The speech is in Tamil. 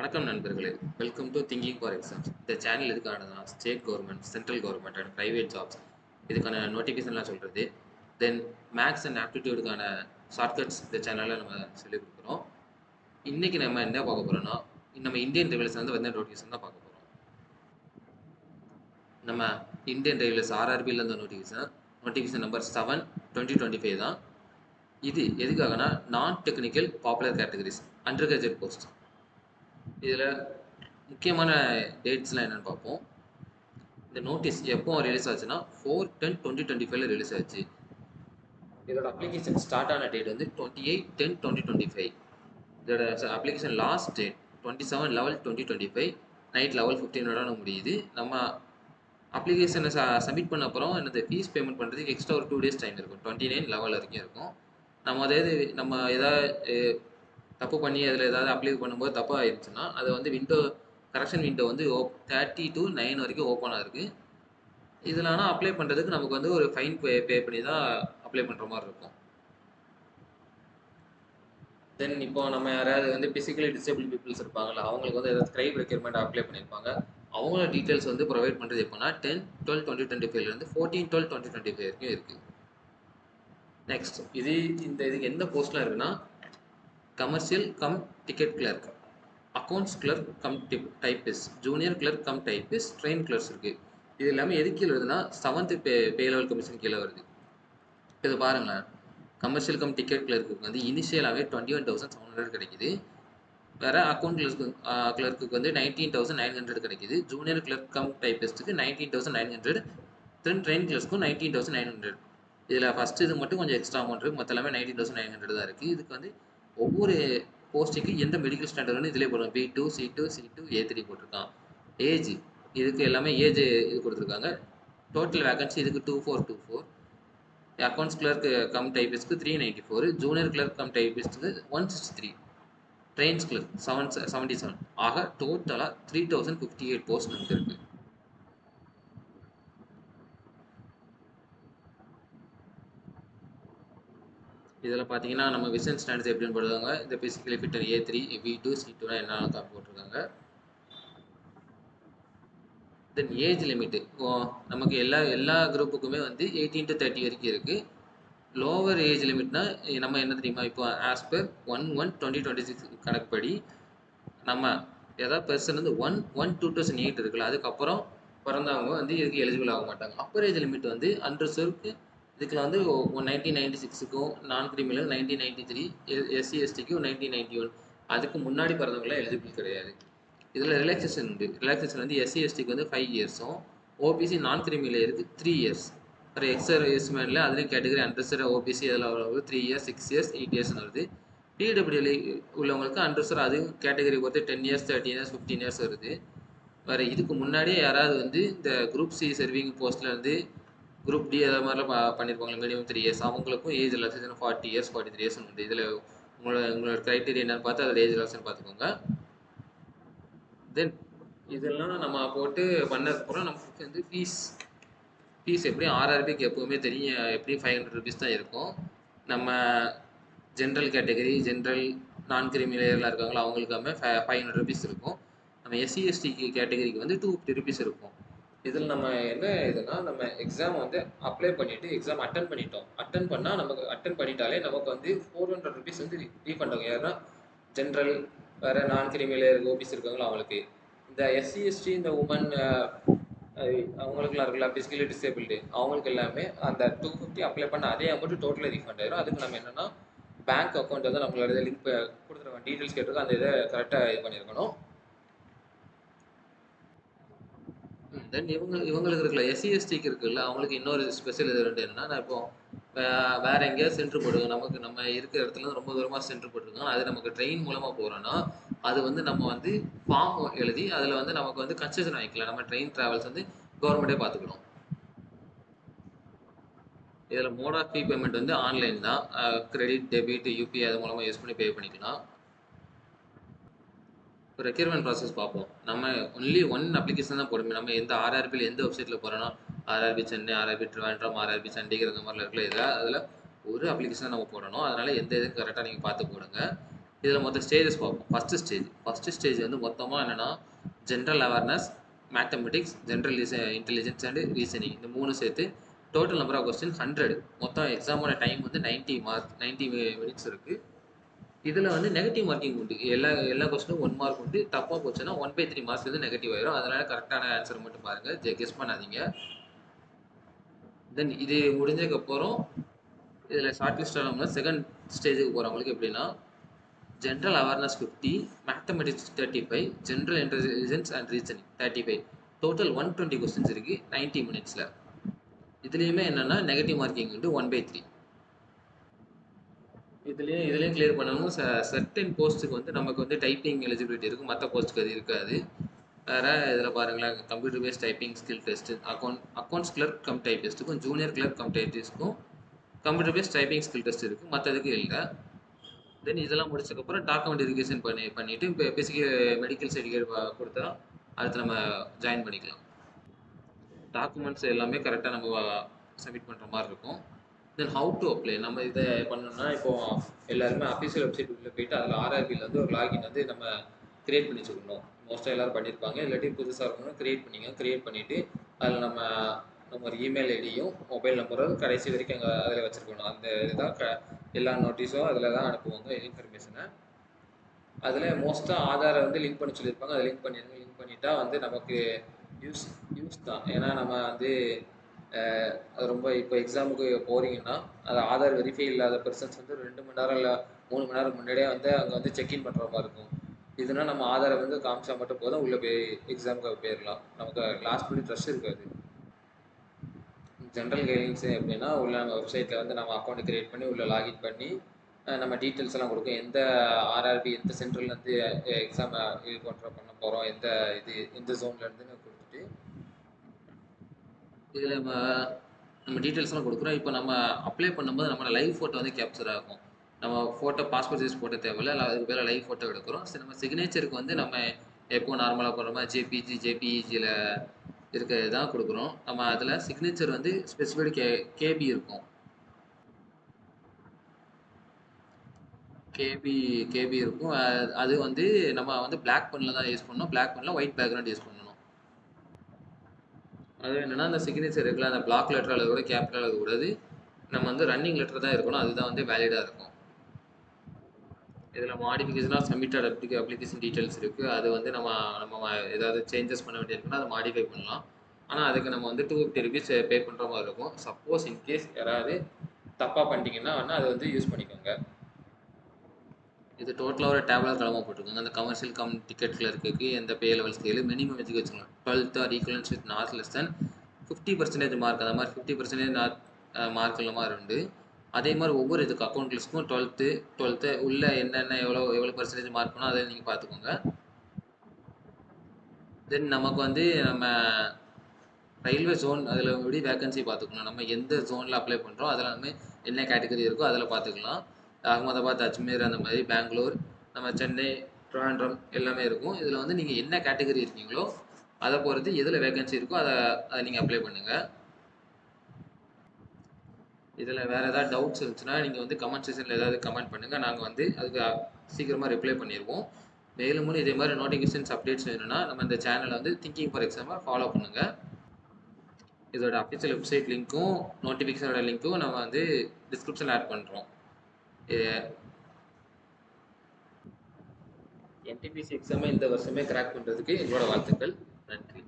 வணக்கம் நண்பர்களே, welcome to thinking for exams. இந்த சேனல் எதுக்கானதுன்னா state government, central government and private jobs இதுக்கான நோட்டிஃபிகேஷன்லாம் சொல்கிறது. தென் மேக்ஸ் அண்ட் ஆப்டிடியூடுக்கான ஷார்ட்கட்ஸ் இந்த சேனலில் நம்ம சொல்லிக் கொடுக்குறோம். இன்றைக்கி நம்ம என்ன பார்க்க போகிறோம்னா, நம்ம இந்தியன் ரயில்வேஸ் வந்து நோட்டிஃபிகேஷன் தான் பார்க்க போகிறோம். நம்ம இந்தியன் ரயில்வேஸ் ஆர்ஆர்பியில் இருந்த நோட்டிஃபிகேஷன் நம்பர் 7/2025 தான். இது எதுக்காகனா நான் technical popular categories under graduate post. இதில் முக்கியமான டேட்ஸ்லாம் என்னென்னு பார்ப்போம். இந்த நோட்டீஸ் எப்போ ரிலீஸ் ஆச்சுன்னா 4/10/2025 ரிலீஸ் ஆச்சு. இதோட அப்ளிகேஷன் ஸ்டார்ட் ஆன டேட் வந்து 28/10/2025. இதோட அப்ளிகேஷன் லாஸ்ட் டேட் 27/11/2025 நைட் 11:15 முடியுது. நம்ம அப்ளிகேஷனை சப்மிட் பண்ண அப்புறம் என்னது ஃபீஸ் பேமெண்ட் பண்ணுறதுக்கு எக்ஸ்ட்ரா ஒரு 2 days டைம் இருக்கும். 29/11 வரைக்கும் இருக்கும். நம்ம ஏதாவது தப்பு பண்ணி அதில் ஏதாவது அப்ளை பண்ணும்போது தப்பாக ஆயிடுச்சுன்னா அதை வந்து கரெக்ஷன் விண்டோ வந்து 30 to 9 வரைக்கும் ஓப்பன் ஆகிருக்கு. இதில் ஆனால் அப்ளை பண்ணுறதுக்கு நமக்கு வந்து ஒரு ஃபைன் பே பண்ணி தான் அப்ளை பண்ணுற மாதிரி இருக்கும். தென் இப்போ நம்ம யாராவது வந்து ஃபிசிக்கலி டிசேபிள் பீப்புள்ஸ் இருப்பாங்களா, அவங்களுக்கு வந்து ஏதாவது கிரைம் ரெக்யர்மெண்ட் அப்ளை பண்ணியிருப்பாங்க. அவங்களோட டீட்டெயில்ஸ் வந்து ப்ரொவைட் பண்ணுறது எப்போனா 10/12/2025 14/12/2025 வரைக்கும் இருக்குது. நெக்ஸ்ட் இதுக்கு எந்த போஸ்ட்லாம் இருக்குன்னா, commercial cum ticket clerk, accounts clerk cum typist, junior clerk cum typist, train clerks இருக்குது. இது எல்லாமே எது கீழே வருதுன்னா 7th பே லெவல் கமிஷன் கீழே வருது. இது பாருங்களேன், கமர்ஷியல் கம் டிக்கெட் கிளர்க்கு வந்து இனிஷியலாகவே 21,700 கிடைக்குது. வேறு அக்கௌண்ட் கிளர்க்கு வந்து 19,900 கிடைக்குது. ஜூனியர் கிளர்க் கம் டைப்பிஸ்ட்டுக்கு 19,900, தென் ட்ரெயின் கிளர்ஸ்க்கும் 19,900. இதில் ஃபஸ்ட்டு இது மட்டும் கொஞ்சம் எக்ஸ்ட்ரா அமௌண்ட் இருக்குது. மற்ற எல்லாமே 19,900 தான் இருக்குது. இதுக்கு வந்து ஒவ்வொரு போஸ்ட்டுக்கு எந்த மெடிக்கல் ஸ்டாண்டர்ட்னு இதிலே போடுறோம். B2, C2, C2, A3 போட்டிருக்கான். ஏஜ் இதுக்கு எல்லாமே ஏஜ் இது கொடுத்துருக்காங்க. டோட்டல் வேகன்சி இதுக்கு 2424. அக்கௌண்ட்ஸ் கிளர்க் கம் டைப்பிஸ்ட்க்கு 394, ஜூனியர் கிளர்க் கம் டைப்பிஸ்ட்டுக்கு 163, ட்ரெயின்ஸ் கிளர்க் 77. ஆக டோட்டலாக 3058 போஸ்ட் நமக்கு இருக்குது. இதில் பார்த்தீங்கன்னா நம்ம விஷன் ஸ்டாண்டர்ட்ஸ் எப்படின்னு போடுவாங்க. இந்த physically fitter A3, B2, C2 என்ன போட்டிருக்காங்க. தென் ஏஜ் லிமிட்டு நமக்கு எல்லா குரூப்புக்குமே வந்து 18 to 30 வரைக்கும் இருக்குது. லோவர் ஏஜ் லிமிட்னா நம்ம என்ன தெரியுமா, இப்போ ஆஸ் பர் 1/1/2026 கணக்குப்படி நம்ம ஏதாவது பர்சன் வந்து 1/1/2008 இருக்குல்ல, அதுக்கப்புறம் பிறந்தவங்க வந்து இதுக்கு எலிஜிபிள் ஆக மாட்டாங்க. அப்பர் ஏஜ் லிமிட் வந்து அன்ரிசர்வ்க்கு இதுக்குள்ள வந்து 1996க்கும், நான் கிரிமினல் 1993, SC/STக்கும் 1991, அதுக்கு முன்னாடி பிறந்தவங்களாம் எலிஜிபிள் கிடையாது. இதில் ரிலாக்ஸேஷன் உண்டு. ரிலாக்ஸேஷன் வந்து SC/STக்கு வந்து 5 yearsம், OBC நான் கிரிமிலேயருக்கு 3 years. அப்புறம் எக்ஸர்விஸ்மேனில் அதுலேயும் கேட்டகரி அன்ரிசர்வ் OBC அதில் 3 years, 6 years, 8 yearsனு வருது. PWD உள்ளவங்களுக்கு அன்ரிசர்வ் அதுவும் கேட்டகரி பொறுத்து 10 years, 13 years, 15 years வருது. வேறு இதுக்கு முன்னாடியே யாராவது வந்து இந்த குரூப் C சர்விங் போஸ்ட்டில் வந்து குரூப் D அதை மாதிரிலாம் பண்ணியிருப்பாங்க மினிமம் 3 years, அவங்களுக்கும் ஏஜ் ரிலாக்ஸேஷன் 40 years, 43 years உண்டு. இதில் உங்களோட க்ரைட்டீரியா என்னன்னு பார்த்து அதில் ஏஜ் ரிலாக்ஸேஷன் பார்த்துக்கோங்க. தென் இதெல்லாம் நம்ம போட்டு பண்ணதுக்கப்புறம் நமக்கு வந்து ஃபீஸ் எப்படியும் ஆர்ஆர்பிக்கு எப்போவுமே தெரியும், எப்படியும் 500 rupees தான் இருக்கும். நம்ம ஜென்ரல் கேட்டகரி, ஜென்ரல் நான் கிரிமிலேயர்லாம் இருக்காங்களா, அவங்களுக்காமே 500 rupees இருக்கும். நம்ம SC/ST கேட்டகரிக்கு வந்து 250 rupees இருக்கும். இதில் நம்ம என்ன இதுனா, நம்ம எக்ஸாம் வந்து அப்ளை பண்ணிவிட்டு எக்ஸாம் அட்டன் பண்ணிட்டாலே நமக்கு வந்து 400 rupees வந்து ரீஃபண்ட் ஆகும். யாருன்னா ஜென்ரல் வேறு நான் கிரிமிலேயர் OBC இருக்காங்களோ அவங்களுக்கு. இந்த SC/ST இந்த உமன் அவங்களுக்குலாம் இருக்குல்ல பிசிக்கலி டிசேபிள்டு, அவங்களுக்கு எல்லாமே அந்த 250 அப்ளை பண்ண அதே அமௌண்ட் டோட்டலாக ரீஃபண்ட் ஆயிடும். அதுக்கு நம்ம என்னென்னா பேங்க் அக்கௌண்ட் வந்து நம்மளோட லிங்க் கொடுத்துருக்கோம், டீட்டெயில்ஸ் கேட்டிருக்கோம், அந்த இதை கரெக்டாக இது பண்ணியிருக்கணும். தென் இவங்களுக்கு இருக்குல்ல SC/STக்கு இருக்குல்ல, அவங்களுக்கு இன்னொரு ஸ்பெஷல் இது ரெண்டு என்னன்னா, நான் இப்போ வேறு எங்கேயாவது சென்டர் போடுவோம், நம்ம இருக்கிற இடத்துல ரொம்ப தூரமாக சென்டர் போட்டிருக்கோம், அது நமக்கு ட்ரெயின் மூலமாக போகிறோன்னா அது வந்து நம்ம வந்து ஃபார்ம் எழுதி அதில் வந்து நமக்கு வந்து கன்செஷன் வாங்கிக்கலாம். நம்ம ட்ரெயின் ட்ராவல்ஸ் வந்து கவர்மெண்ட்டே பார்த்துக்கணும். இதில் மோட் ஆஃப் ஃபீ பேமெண்ட் வந்து ஆன்லைன் தான். கிரெடிட், டெபிட், UPI அது மூலமாக யூஸ் பண்ணி பே பண்ணிக்கலாம். இப்போ ரெக்யர்மெண்ட் ப்ராசஸ் பார்ப்போம். நம்ம ஒன்லி ஒன் அப்ளிகேஷன் தான் போடுமே. நம்ம எந்த ஆர்ஆர்பியில் எந்த வெப்சைட்டில் போகிறோன்னா, RRB Chennai, RRB Trivandrum, RRB Chandigarh இந்த மாதிரிலாம் இருக்குல்ல, அதில் ஒரு அப்ளிகேஷன் நம்ம போடணும். அதனால் எந்த இதுக்கு கரெக்டாக நீங்கள் பார்த்து போடுங்க. இதில் மொத்த ஸ்டேஜஸ் பார்ப்போம். ஃபஸ்ட்டு ஸ்டேஜ் வந்து மொத்தமாக என்னென்னா general awareness, mathematics, general intelligence and reasoning, இந்த 3 சேர்த்து டோட்டல் நம்பர் ஆஃப் கொஸ்டின் 100. மொத்தம் எக்ஸாமோட டைம் வந்து 90 மினிட்ஸ் இருக்குது. இதில் வந்து நெகட்டிவ் மார்க்கிங் உண்டு. எல்லா கொஸ்டினும் 1 மார்க் உண்டு. தப்பாக போச்சுன்னா 1/3 மார்க்ஸ் வந்து நெகட்டிவ் ஆயிரும். அதனால் கரெக்டான ஆன்சர் மட்டும் பாருங்கள், கெஸ் பண்ணாதீங்க. தென் இது முடிஞ்சதுக்கப்புறம் இதில் ஷார்ட் லிஸ்ட் ஆனவங்க செகண்ட் ஸ்டேஜுக்கு போகிறவங்களுக்கு எப்படின்னா general awareness 50, mathematics 35, general intelligence and reasoning 35, total 120 questions இருக்குது 90 மினிட்ஸில். இதுலேயுமே என்னென்னா நெகட்டிவ் மார்க்கிங் வந்து 1/3. இதுலேயும் கிளியர் பண்ணணும். சர்டன் போஸ்ட்டுக்கு வந்து நமக்கு வந்து டைப்பிங் எலிஜிபிலிட்டி இருக்குது, மற்ற போஸ்ட்டுக்கு அது இருக்காது. வேறு இதில் பாருங்களேன், computer based typing skill test, accounts clerk cum டைப்பிஸ்ட்டுக்கும் ஜூனியர் கிளர்க் கம் டைப்பிஸ்ட்டுக்கும் computer based typing skill test இருக்குது, மற்றதுக்கு இல்லை. தென் இதெல்லாம் முடிச்சதுக்கப்புறம் டாக்குமெண்ட் வெரிஃபிகேஷன் பண்ணிவிட்டு இப்போ பேசிக் மெடிக்கல் சர்டிஃபிகேட் கொடுத்தா அடுத்து நம்ம ஜாயின் பண்ணிக்கலாம். டாக்குமெண்ட்ஸ் எல்லாமே கரெக்டாக நம்ம சப்மிட் பண்ணுற மாதிரி இருக்கும். தென் ஹவு டு அப்ளை, நம்ம இதை பண்ணோம்னா இப்போது எல்லாருமே அஃபீஷியல் வெப்சைட் உள்ளே போயிட்டு அதில் ஆர்ஆர்பியில் வந்து ஒரு லாகின் வந்து நம்ம க்ரியேட் பண்ணி வச்சுக்கணும். மோஸ்ட்டாக எல்லோரும் பண்ணியிருப்பாங்க, இல்லாட்டி புதுசாக இருக்கணும் க்ரியேட் பண்ணிவிட்டு அதில் நம்ம ஒரு இமெயில் ஐடியும் மொபைல் நம்பரும் கடைசி வரைக்கும் அங்கே அதில் வச்சுருக்கணும். அந்த இதுதான் எல்லா நோட்டீஸும் அதில் தான் அனுப்புவாங்க இன்ஃபர்மேஷனை. அதில் மோஸ்ட்டாக ஆதாரை வந்து லிங்க் பண்ணி சொல்லியிருப்பாங்க, அதை லிங்க் பண்ணிட்டா வந்து நமக்கு யூஸ் தான். ஏன்னா நம்ம வந்து அது ரொம்ப இப்போ எக்ஸாமுக்கு போகிறீங்கன்னா அது ஆதார் வெரிஃபை இல்லாத பர்சன்ஸ் வந்து 2 மணி நேரம் இல்லை 3 மணி நேரம் முன்னாடியே வந்து அங்கே வந்து செக்இன் பண்ணுற மாதிரி இருக்கும். இதுனா நம்ம ஆதாரை வந்து காமிச்சா மட்டும் போதும், உள்ளே போய் எக்ஸாமுக்கு போயிடலாம். நமக்கு லாஸ்ட் மினிட் ரஷ் இருக்காது. ஜென்ரல் கைட்லைன்ஸ் எப்படின்னா உள்ள நம்ம வெப்சைட்டில் வந்து நம்ம அக்கௌண்ட் க்ரியேட் பண்ணி உள்ளே லாகின் பண்ணி நம்ம டீட்டெயில்ஸ் எல்லாம் கொடுக்கும். எந்த ஆர்ஆர்பி எந்த சென்டர்லேருந்து எக்ஸாம் இது பண்ண போகிறோம், எந்த ஜோன்லேருந்துன்னு கொடுத்துட்டு இதில் நம்ம டீட்டெயில்ஸ்லாம் கொடுக்குறோம். இப்போ நம்ம அப்ளை பண்ணும்போது நம்மளோட லைவ் ஃபோட்டோ வந்து கேப்சர் ஆகும். நம்ம ஃபோட்டோ பாஸ்போர்ட் சைஸ் ஃபோட்டோ தேவையில்லை, அதுக்கு பேர் லைவ் ஃபோட்டோ எடுக்கிறோம். சரி, நம்ம சிக்னேச்சருக்கு வந்து நம்ம எப்போ நார்மலாக போடுற மாதிரி ஜேபிஇஜியில் இருக்கிறது தான் கொடுக்குறோம். நம்ம அதில் சிக்னேச்சர் வந்து ஸ்பெசிஃபைடு கேபி இருக்கும். கேபி இருக்கும். அது வந்து நம்ம வந்து பிளாக் பெனில் தான் யூஸ் பண்ணணும். பிளாக் பெனில் ஒயிட் பேக்ரவுண்ட் யூஸ் பண்ணணும். அது என்னென்னா அந்த சிக்னேச்சர் இருக்குல்ல, அந்த பிளாக் லெட்டர் அல்லது கூட கேபிட்டல் அது கூடாது. நம்ம வந்து ரன்னிங் லெட்டர் தான் இருக்கணும், அதுதான் வந்து வேலிடாக இருக்கும். இதில் மாடிஃபிகேஷனாக சப்மிட்டட் அப்ளிகேஷன் டீட்டெயில்ஸ் இருக்குது. அது வந்து நம்ம ஏதாவது சேஞ்சஸ் பண்ண வேண்டியிருக்குன்னா அதை மாடிஃபை பண்ணலாம். ஆனால் அதுக்கு நம்ம வந்து 250 rupees பே பண்ணுற மாதிரி இருக்கும். சப்போஸ் இன்கேஸ் யாராவது தப்பாக பண்ணிட்டீங்கன்னா வேணால் அதை வந்து யூஸ் பண்ணிக்கோங்க. இது டோட்டலாக ஒரு டேப்லர் கிளம்ப போட்டுருக்கோங்க. அந்த கமர்ஷியல் டிக்கெட் கிளர்க்கு எந்த பே லெவல் ஸ்கேலு மினிமம் வச்சுக்கலாம். 12th or equivalence with not less than 50% mark, அந்த மாதிரி 50% மார்க் மாதிரி உண்டு. அதே மாதிரி ஒவ்வொரு இதுக்கு அக்கௌண்ட் லிஸ்ட்க்கும் 12th உள்ள என்னென்ன எவ்வளோ பர்சன்டேஜ் மார்க் பண்ணால் அதை நீங்கள் பார்த்துக்கோங்க. தென் நமக்கு வந்து நம்ம ரயில்வே ஜோன் அதில் எப்படி வேகன்சி பார்த்துக்கணும். நம்ம எந்த ஜோனில் அப்ளை பண்ணுறோம் அதில் நம்ம என்ன கேட்டகரி இருக்கோ அதில் பார்த்துக்கலாம். அகமதாபாத், அஜ்மீர், அந்த மாதிரி பெங்களூர், நம்ம சென்னை, ட்ரிவாண்ட்ரம் எல்லாமே இருக்கும். இதில் வந்து நீங்கள் என்ன கேட்டகரி இருக்கீங்களோ அதை பொறுத்து எதில் வேகன்சி இருக்கோ அதை நீங்கள் அப்ளை பண்ணுங்கள். இதில் வேறு ஏதாவது டவுட்ஸ் இருந்துச்சுன்னா நீங்கள் வந்து கமெண்ட் செக்ஷனில் ஏதாவது கமெண்ட் பண்ணுங்கள், நாங்கள் வந்து அதுக்கு சீக்கிரமாக ரிப்ளை பண்ணிடுவோம். மேலும் இதே மாதிரி நோட்டிஃபிகேஷன்ஸ் அப்டேட்ஸ் வேணும்னா நம்ம இந்த சேனலை வந்து திங்கிங் ஃபார் எக்ஸாமை ஃபாலோ பண்ணுங்கள். இதோட அஃபிஷியல் வெப்சைட் லிங்க்கும் நோட்டிஃபிகேஷனோட லிங்க்கும் நம்ம வந்து டிஸ்கிரிப்ஷனில் ஆட் பண்ணுறோம். NTPC எக்ஸாமை இந்த வருஷமே கிராக் பண்ணுறதுக்கு எங்களோட வாழ்த்துக்கள். நன்றி.